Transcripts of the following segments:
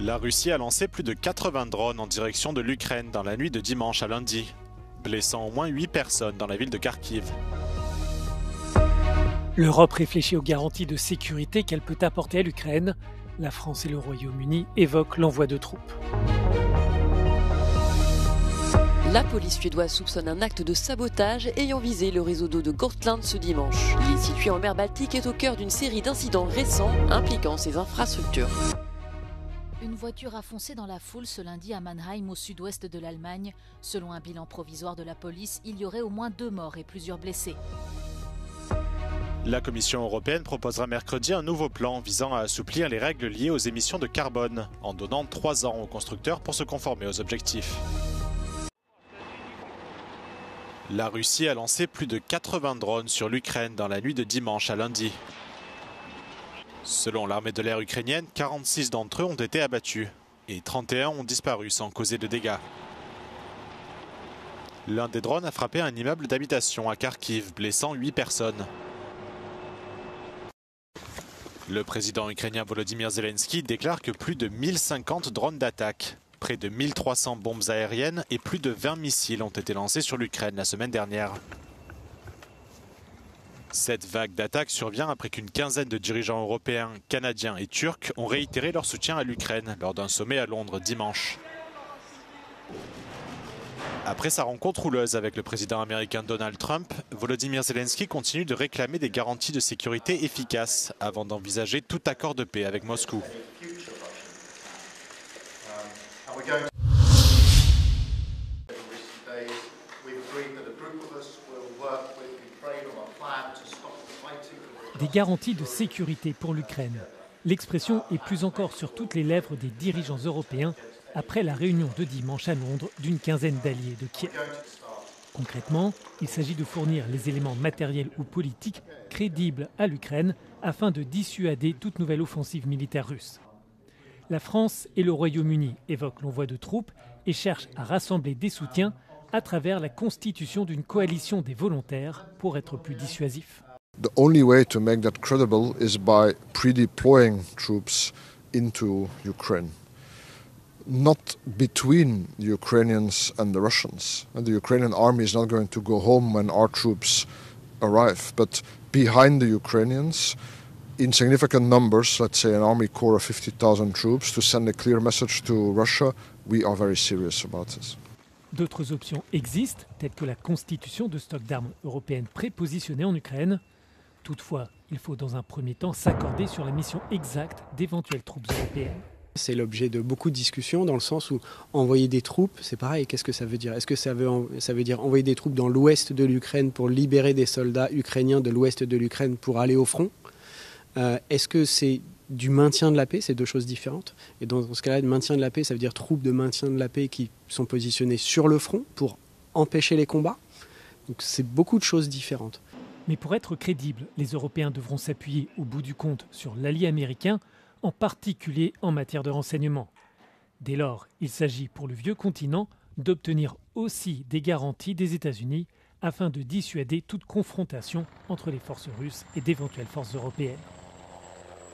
La Russie a lancé plus de 80 drones en direction de l'Ukraine dans la nuit de dimanche à lundi, blessant au moins 8 personnes dans la ville de Kharkiv. L'Europe réfléchit aux garanties de sécurité qu'elle peut apporter à l'Ukraine. La France et le Royaume-Uni évoquent l'envoi de troupes. La police suédoise soupçonne un acte de sabotage ayant visé le réseau d'eau de Gotland ce dimanche. Il est situé en mer Baltique et est au cœur d'une série d'incidents récents impliquant ses infrastructures. Une voiture a foncé dans la foule ce lundi à Mannheim, au sud-ouest de l'Allemagne. Selon un bilan provisoire de la police, il y aurait au moins 2 morts et plusieurs blessés. La Commission européenne proposera mercredi un nouveau plan visant à assouplir les règles liées aux émissions de carbone, en donnant 3 ans aux constructeurs pour se conformer aux objectifs. La Russie a lancé plus de 80 drones sur l'Ukraine dans la nuit de dimanche à lundi. Selon l'armée de l'air ukrainienne, 46 d'entre eux ont été abattus et 31 ont disparu sans causer de dégâts. L'un des drones a frappé un immeuble d'habitation à Kharkiv, blessant 8 personnes. Le président ukrainien Volodymyr Zelensky déclare que plus de 1050 drones d'attaque, près de 1300 bombes aériennes et plus de 20 missiles ont été lancés sur l'Ukraine la semaine dernière. Cette vague d'attaques survient après qu'une quinzaine de dirigeants européens, canadiens et turcs ont réitéré leur soutien à l'Ukraine lors d'un sommet à Londres dimanche. Après sa rencontre houleuse avec le président américain Donald Trump, Volodymyr Zelensky continue de réclamer des garanties de sécurité efficaces avant d'envisager tout accord de paix avec Moscou. Des garanties de sécurité pour l'Ukraine. L'expression est plus encore sur toutes les lèvres des dirigeants européens après la réunion de dimanche à Londres d'une quinzaine d'alliés de Kiev. Concrètement, il s'agit de fournir les éléments matériels ou politiques crédibles à l'Ukraine afin de dissuader toute nouvelle offensive militaire russe. La France et le Royaume-Uni évoquent l'envoi de troupes et cherchent à rassembler des soutiens à travers la constitution d'une coalition des volontaires pour être plus dissuasif. The only way to make that credible is by pre-deploying troops into Ukraine. Not between the Ukrainians and the Russians. And the Ukrainian army is not going to go home when our troops arrive, but behind the Ukrainians, in significant numbers, let's say an army corps of 50,000 troops, to send a clear message to Russia, we are very serious about this. D'autres options existent, telles que la constitution de stocks d'armes européennes prépositionnées en Ukraine. Toutefois, il faut dans un premier temps s'accorder sur la mission exacte d'éventuelles troupes européennes. C'est l'objet de beaucoup de discussions dans le sens où envoyer des troupes, c'est pareil, qu'est-ce que ça veut dire? Est-ce que ça veut dire envoyer des troupes dans l'ouest de l'Ukraine pour libérer des soldats ukrainiens de l'ouest de l'Ukraine pour aller au front? Est-ce que c'est du maintien de la paix? C'est deux choses différentes. Et dans ce cas-là, le maintien de la paix, ça veut dire troupes de maintien de la paix qui sont positionnées sur le front pour empêcher les combats. Donc c'est beaucoup de choses différentes. Mais pour être crédibles, les Européens devront s'appuyer au bout du compte sur l'allié américain, en particulier en matière de renseignement. Dès lors, il s'agit pour le vieux continent d'obtenir aussi des garanties des États-Unis afin de dissuader toute confrontation entre les forces russes et d'éventuelles forces européennes.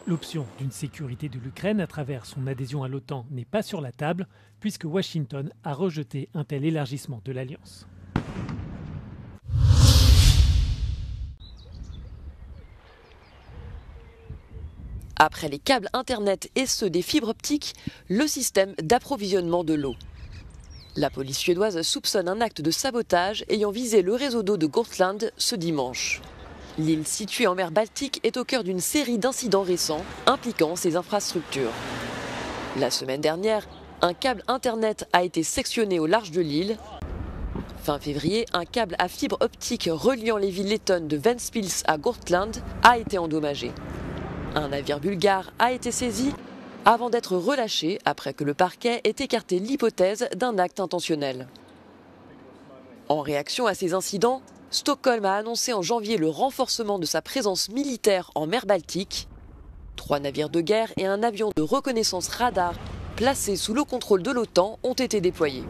L'option d'une sécurité de l'Ukraine à travers son adhésion à l'OTAN n'est pas sur la table puisque Washington a rejeté un tel élargissement de l'alliance. Après les câbles Internet et ceux des fibres optiques, le système d'approvisionnement de l'eau. La police suédoise soupçonne un acte de sabotage ayant visé le réseau d'eau de Gotland ce dimanche. L'île située en mer Baltique est au cœur d'une série d'incidents récents impliquant ses infrastructures. La semaine dernière, un câble Internet a été sectionné au large de l'île. Fin février, un câble à fibre optique reliant les villes lettonnes de Ventspils à Gotland a été endommagé. Un navire bulgare a été saisi avant d'être relâché après que le parquet ait écarté l'hypothèse d'un acte intentionnel. En réaction à ces incidents, Stockholm a annoncé en janvier le renforcement de sa présence militaire en mer Baltique. 3 navires de guerre et un avion de reconnaissance radar placés sous le contrôle de l'OTAN ont été déployés.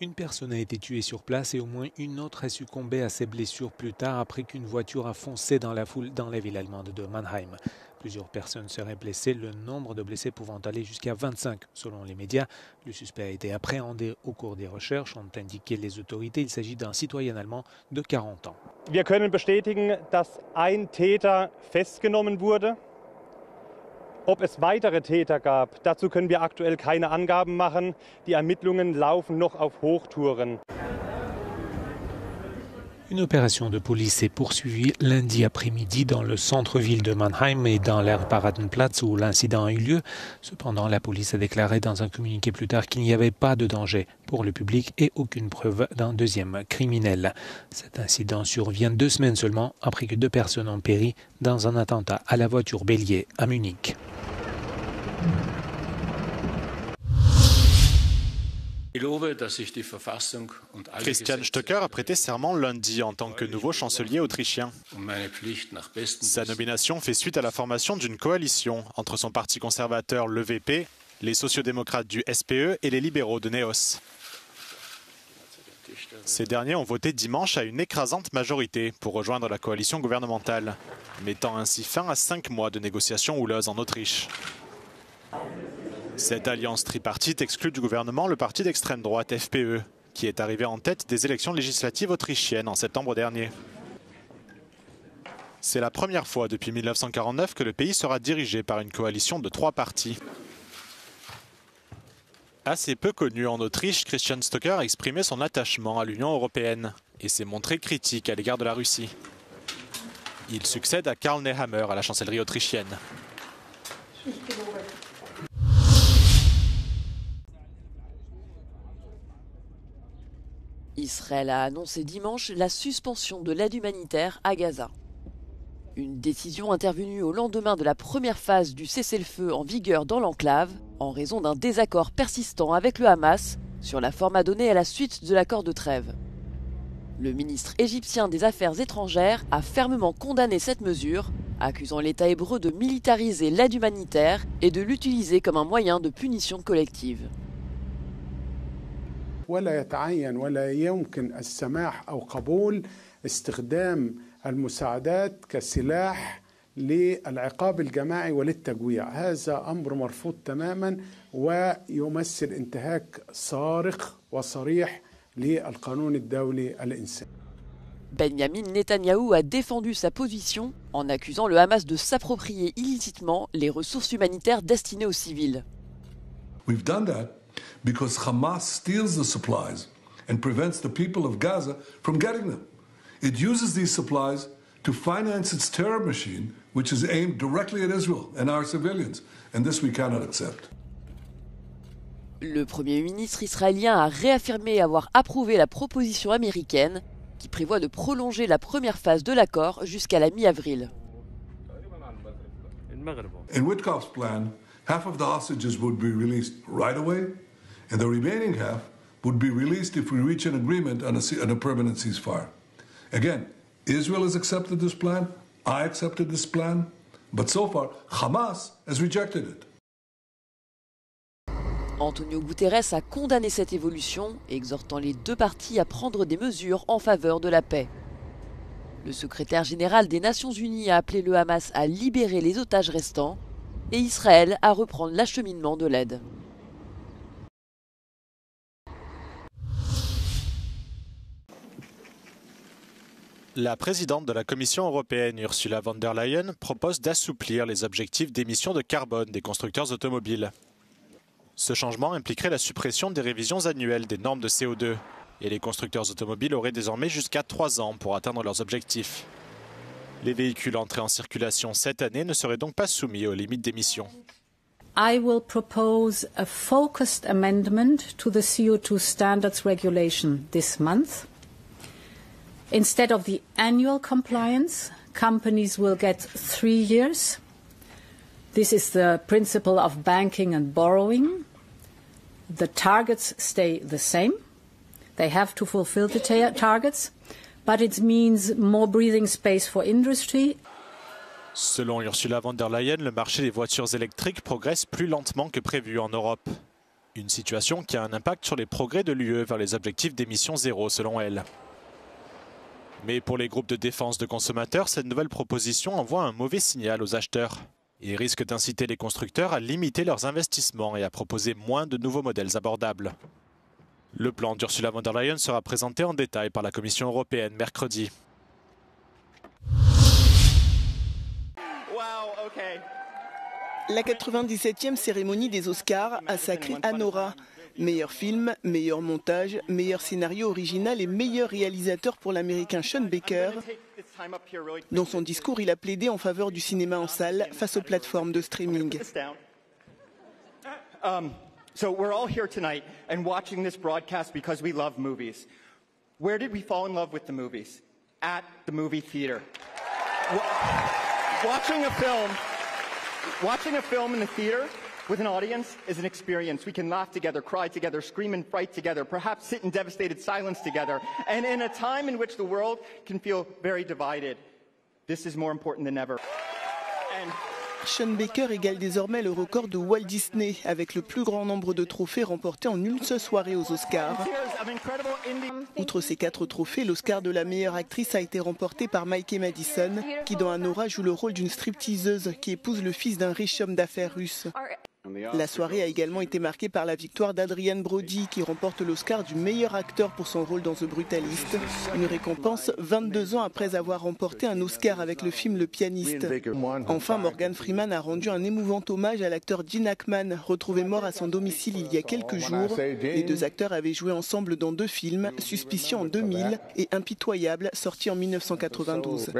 Une personne a été tuée sur place et au moins une autre a succombé à ses blessures plus tard après qu'une voiture a foncé dans la foule dans la ville allemande de Mannheim. Plusieurs personnes seraient blessées, le nombre de blessés pouvant aller jusqu'à 25 selon les médias. Le suspect a été appréhendé au cours des recherches, ont indiqué les autorités. Il s'agit d'un citoyen allemand de 40 ans. Wir können bestätigen, dass ein Täter festgenommen wurde. Ob es weitere Täter gab, dazu können wir aktuell keine Angaben machen. Die Ermittlungen laufen noch auf Hochtouren. Une opération de police s'est poursuivie lundi après-midi dans le centre-ville de Mannheim et dans l'aire Paradenplatz où l'incident a eu lieu. Cependant, la police a déclaré dans un communiqué plus tard qu'il n'y avait pas de danger pour le public et aucune preuve d'un deuxième criminel. Cet incident survient 2 semaines seulement après que 2 personnes ont péri dans un attentat à la voiture bélier à Munich. Christian Stocker a prêté serment lundi en tant que nouveau chancelier autrichien. Sa nomination fait suite à la formation d'une coalition entre son parti conservateur, le VP, les sociodémocrates du SPE et les libéraux de NEOS. Ces derniers ont voté dimanche à une écrasante majorité pour rejoindre la coalition gouvernementale, mettant ainsi fin à 5 mois de négociations houleuses en Autriche. Cette alliance tripartite exclut du gouvernement le parti d'extrême droite FPE, qui est arrivé en tête des élections législatives autrichiennes en septembre dernier. C'est la première fois depuis 1949 que le pays sera dirigé par une coalition de 3 partis. Assez peu connu en Autriche, Christian Stocker a exprimé son attachement à l'Union européenne et s'est montré critique à l'égard de la Russie. Il succède à Karl Nehammer à la chancellerie autrichienne. Israël a annoncé dimanche la suspension de l'aide humanitaire à Gaza. Une décision intervenue au lendemain de la première phase du cessez-le-feu en vigueur dans l'enclave, en raison d'un désaccord persistant avec le Hamas sur la forme à donner à la suite de l'accord de trêve. Le ministre égyptien des Affaires étrangères a fermement condamné cette mesure, accusant l'État hébreu de militariser l'aide humanitaire et de l'utiliser comme un moyen de punition collective. ولا يتعين ولا يمكن السماح أو قبول استخدام المساعدات كسلاح للعقاب الجماعي وللتجويع. هذا أمر مرفوض تماما ويمثل انتهاك صارخ وصريح للقانون الدولي الإنساني. Benjamin Netanyahou a défendu sa position en accusant le Hamas de s'approprier illicitement les ressources humanitaires destinées aux civils. We've done that because Hamas steals the supplies and prevents the people of Gaza from getting them. It uses these supplies to finance its terror machine, which is aimed directly at Israel and our civilians, and this we cannot accept. Le Premier ministre israélien a réaffirmé avoir approuvé la proposition américaine qui prévoit de prolonger la première phase de l'accord jusqu'à la mi-avril. In Witkoff's plan, half of the hostages would be released right away, and the remaining half would be released if we reach an agreement on a permanent ceasefire. Again, Israel has accepted this plan, I accepted this plan, but so far, Hamas has rejected it. Antonio Guterres a condamné cette évolution, exhortant les 2 parties à prendre des mesures en faveur de la paix. Le secrétaire général des Nations Unies a appelé le Hamas à libérer les otages restants et Israël à reprendre l'acheminement de l'aide. La présidente de la Commission européenne, Ursula von der Leyen, propose d'assouplir les objectifs d'émissions de carbone des constructeurs automobiles. Ce changement impliquerait la suppression des révisions annuelles des normes de CO2 et les constructeurs automobiles auraient désormais jusqu'à 3 ans pour atteindre leurs objectifs. Les véhicules entrés en circulation cette année ne seraient donc pas soumis aux limites d'émissions. I will propose a focused amendment to the CO2 standards regulation this month. Instead of the annual compliance, companies will get 3 years. This is the principle of banking and borrowing. The targets stay the same. They have to fulfill the targets, but it means more breathing space for industry. Selon Ursula von der Leyen, le marché des voitures électriques progresse plus lentement que prévu en Europe. Une situation qui a un impact sur les progrès de l'UE vers les objectifs d'émissions zéro selon elle. Mais pour les groupes de défense de consommateurs, cette nouvelle proposition envoie un mauvais signal aux acheteurs et risque d'inciter les constructeurs à limiter leurs investissements et à proposer moins de nouveaux modèles abordables. Le plan d'Ursula von der Leyen sera présenté en détail par la Commission européenne mercredi. La 97e cérémonie des Oscars a sacré Anora. Meilleur film, meilleur montage, meilleur scénario original et meilleur réalisateur pour l'américain Sean Baker. Dans son discours, il a plaidé en faveur du cinéma en salle face aux plateformes de streaming. So we're all here tonight and watching this broadcast because we love movies. Where did we fall in love with the movies? At the movie theater. Watching a film in the theater with an audience is an experience. We can laugh together, cry together, scream and fight together, perhaps sit in devastated silence together. And in a time in which the world can feel very divided, this is more important than ever. Sean Baker égale désormais le record de Walt Disney avec le plus grand nombre de trophées remportés en une seule soirée aux Oscars. Outre ces 4 trophées, l'Oscar de la meilleure actrice a été remporté par Maïké Madison, qui dans Anora joue le rôle d'une stripteaseuse qui épouse le fils d'un riche homme d'affaires russe. La soirée a également été marquée par la victoire d'Adrien Brody, qui remporte l'Oscar du meilleur acteur pour son rôle dans The Brutalist, une récompense 22 ans après avoir remporté un Oscar avec le film Le Pianiste. Enfin, Morgan Freeman a rendu un émouvant hommage à l'acteur Gene Hackman, retrouvé mort à son domicile il y a quelques jours. Les 2 acteurs avaient joué ensemble dans 2 films, Suspicion en 2000 et Impitoyable, sorti en 1992.